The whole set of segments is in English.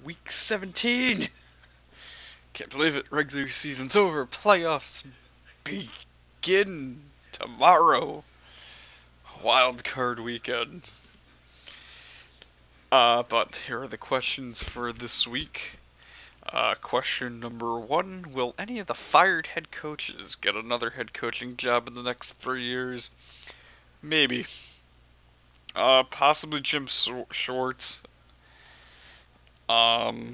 Week 17! Can't believe it, regular season's over. Playoffs begin tomorrow. Wild card weekend. But here are the questions for this week. Question number 1. Will any of the fired head coaches get another head coaching job in the next 3 years? Maybe. Possibly Jim Schwartz. I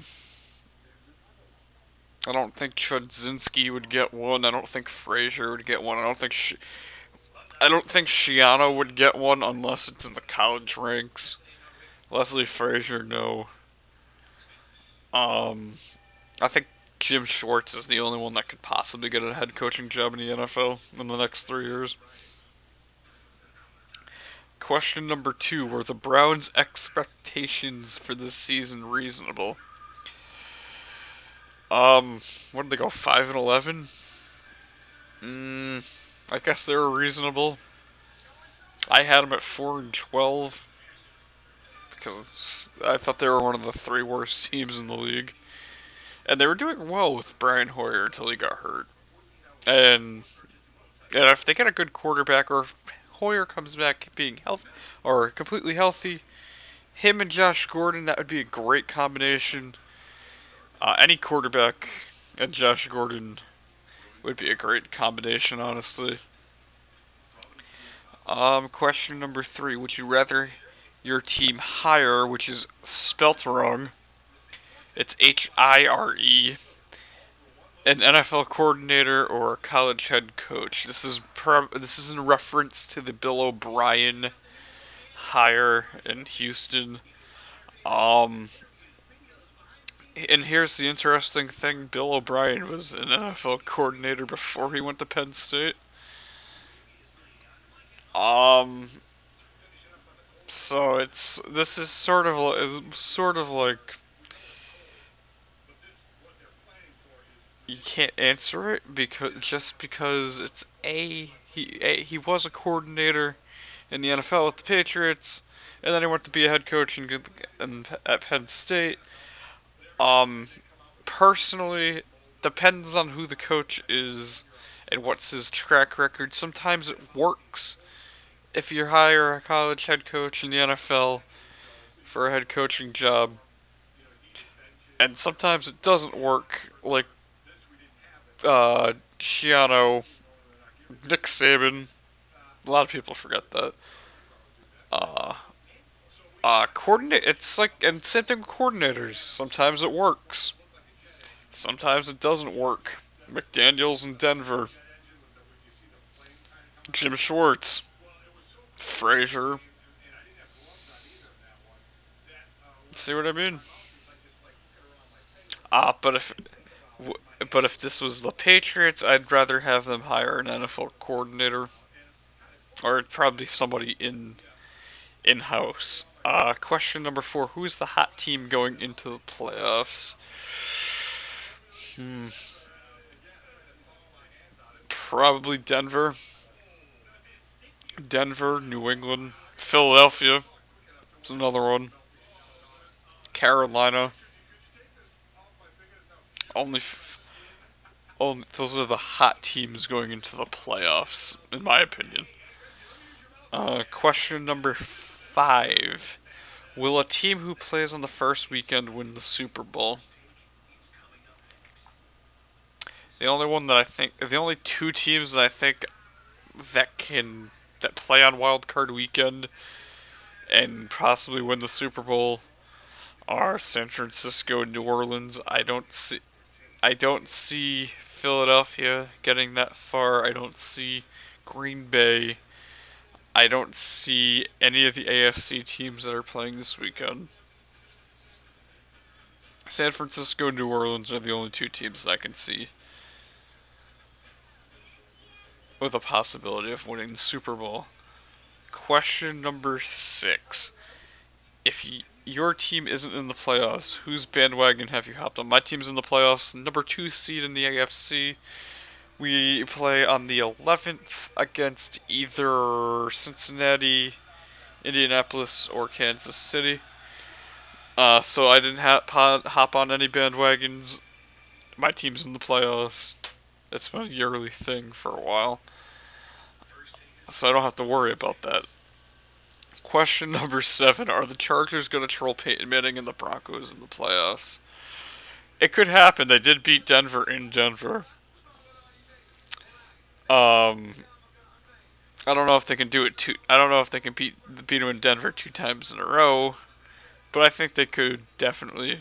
don't think Chudzinski would get one. I don't think Frazier would get one. I don't think Shiano would get one unless it's in the college ranks. Leslie Frazier, no. I think Jim Schwartz is the only one that could possibly get a head coaching job in the NFL in the next 3 years. Question number 2: were the Browns' expectations for this season reasonable? What did they go, 5-11? I guess they were reasonable. I had them at 4-12 because I thought they were one of the 3 worst teams in the league, and they were doing well with Brian Hoyer until he got hurt. And if they get a good quarterback, or if Hoyer comes back being healthy or completely healthy, him and Josh Gordon, that would be a great combination. Any quarterback and Josh Gordon would be a great combination, honestly. Question number 3. Would you rather your team hire, which is spelt wrong, it's H-I-R-E, an NFL coordinator or a college head coach? This is in reference to the Bill O'Brien hire in Houston. And here's the interesting thing: Bill O'Brien was an NFL coordinator before he went to Penn State. So this is sort of like you can't answer it because he was a coordinator in the NFL with the Patriots, and then he went to be a head coach at Penn State. Personally, depends on who the coach is and what's his track record. Sometimes it works if you hire a college head coach in the NFL for a head coaching job, and sometimes it doesn't work, like Shiano, Nick Saban. A lot of people forget that. Coordinate. It's like, and same thing with coordinators. Sometimes it works. Sometimes it doesn't work. McDaniels in Denver. Jim Schwartz. Frazier. See what I mean? But if this was the Patriots, I'd rather have them hire an NFL coordinator, or probably somebody in-house. Question number 4: who's the hot team going into the playoffs? Probably Denver. New England, Philadelphia. It's another one. Carolina. Only those are the hot teams going into the playoffs, in my opinion. Question number 5: will a team who plays on the first weekend win the Super Bowl? The only 2 teams that I think that play on Wild Card Weekend and possibly win the Super Bowl are San Francisco and New Orleans. I don't see Philadelphia getting that far. I don't see Green Bay. I don't see any of the AFC teams that are playing this weekend. San Francisco and New Orleans are the only 2 teams that I can see with a possibility of winning the Super Bowl. Question number 6: if your team isn't in the playoffs, whose bandwagon have you hopped on? My team's in the playoffs, number 2 seed in the AFC. We play on the 11th against either Cincinnati, Indianapolis, or Kansas City. So I didn't hop on any bandwagons. My team's in the playoffs. It's been a yearly thing for a while, so I don't have to worry about that. Question number 7: Are the Chargers going to troll Peyton Manning and the Broncos in the playoffs? It could happen. They did beat Denver in Denver. Um, I don't know if they can do it I don't know if they can beat them in Denver 2 times in a row, but I think they could definitely,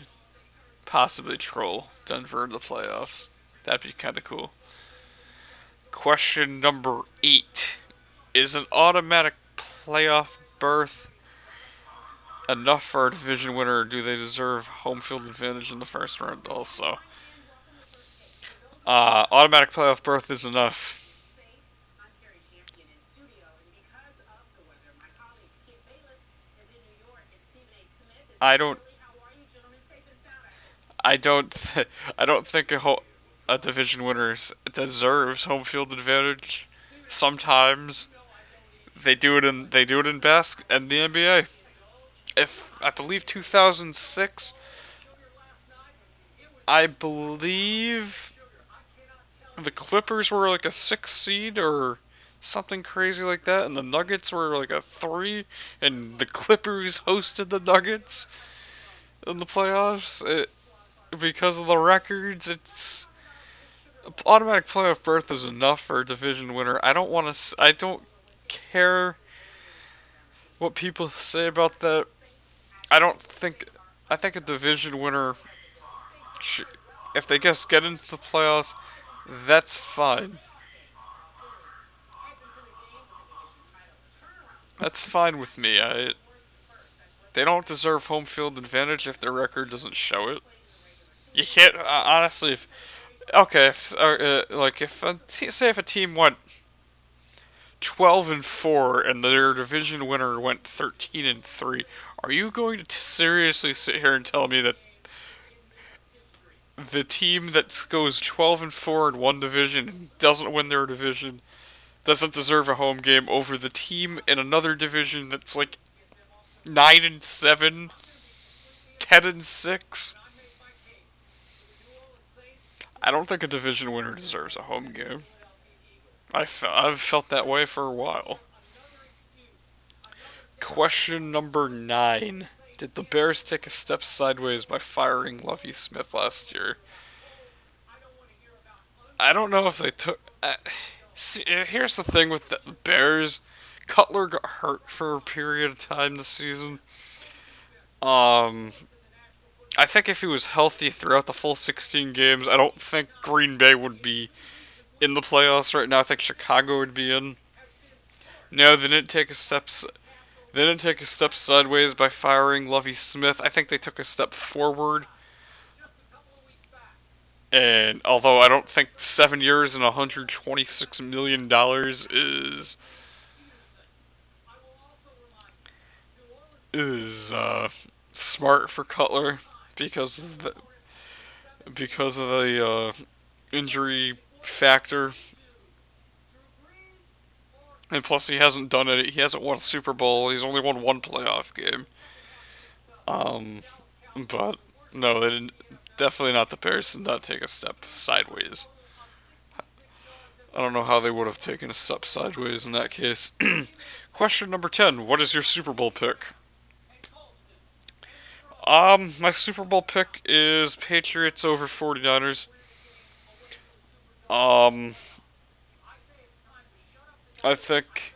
possibly troll Denver in the playoffs. That'd be kind of cool. Question number 8: Is an automatic playoff berth enough for a division winner, or do they deserve home field advantage in the first round also? Automatic playoff berth is enough. I don't. I don't. I don't think a division winner deserves home field advantage. Sometimes they do it in and the NBA. If I believe 2006, I believe the Clippers were like a 6 seed or something crazy like that, and the Nuggets were like a 3, and the Clippers hosted the Nuggets in the playoffs. Because of the records, it's automatic playoff berth is enough for a division winner. I don't want to. I don't care what people say about that. I don't think. I think a division winner, if they just get into the playoffs, that's fine. That's fine with me. They don't deserve home field advantage if their record doesn't show it. You can't honestly. Okay, like say if a team went 12-4 and their division winner went 13-3, are you going to seriously sit here and tell me that the team that goes 12-4 in one division and doesn't win their division doesn't deserve a home game over the team in another division that's like 9-7, 10-6? I don't think a division winner deserves a home game. I've felt that way for a while. Question number 9: Did the Bears take a step sideways by firing Lovie Smith last year? I don't know if they took. See, here's the thing with the Bears. Cutler got hurt for a period of time this season. I think if he was healthy throughout the full 16 games, I don't think Green Bay would be in the playoffs right now. I think Chicago would be in. No, they didn't take a step. They didn't take a step sideways by firing Lovie Smith. I think they took a step forward. And although I don't think 7 years and $126 million is smart for Cutler because of the injury factor, and plus he hasn't done it. He hasn't won a Super Bowl. He's only won one playoff game. But no, they didn't. Definitely not the Bears did not take a step sideways. I don't know how they would have taken a step sideways in that case. Question number 10: What is your Super Bowl pick? My Super Bowl pick is Patriots over 49ers. I think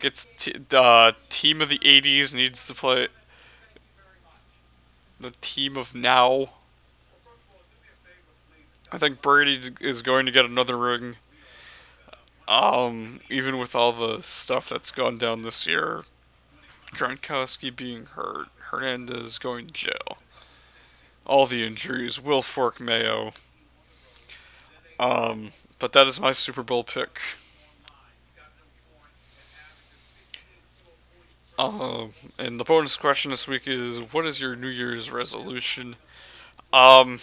it's the team of the 80s needs to play the team of now. I think Brady is going to get another ring. Even with all the stuff that's gone down this year, Gronkowski being hurt, Hernandez going to jail, all the injuries, Will Fork Mayo. But that is my Super Bowl pick. And the bonus question this week is, what is your New Year's resolution? I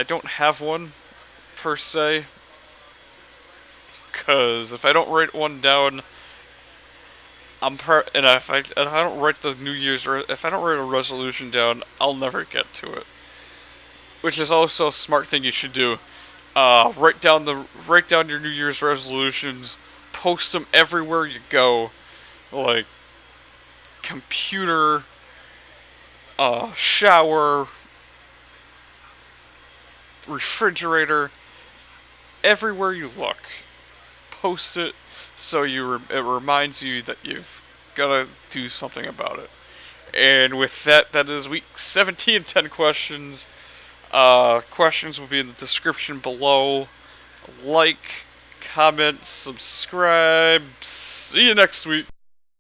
don't have one, per se, because if I don't write one down, And if I don't write the New Year's, or if I don't write a resolution down, I'll never get to it. Which is also a smart thing you should do. Write down your New Year's resolutions, post them everywhere you go, like computer, shower, refrigerator, everywhere you look. Post it so it reminds you that you've gotta do something about it. And with that, that is week 17 of 10 questions. Questions will be in the description below. Like, comment, subscribe. See you next week.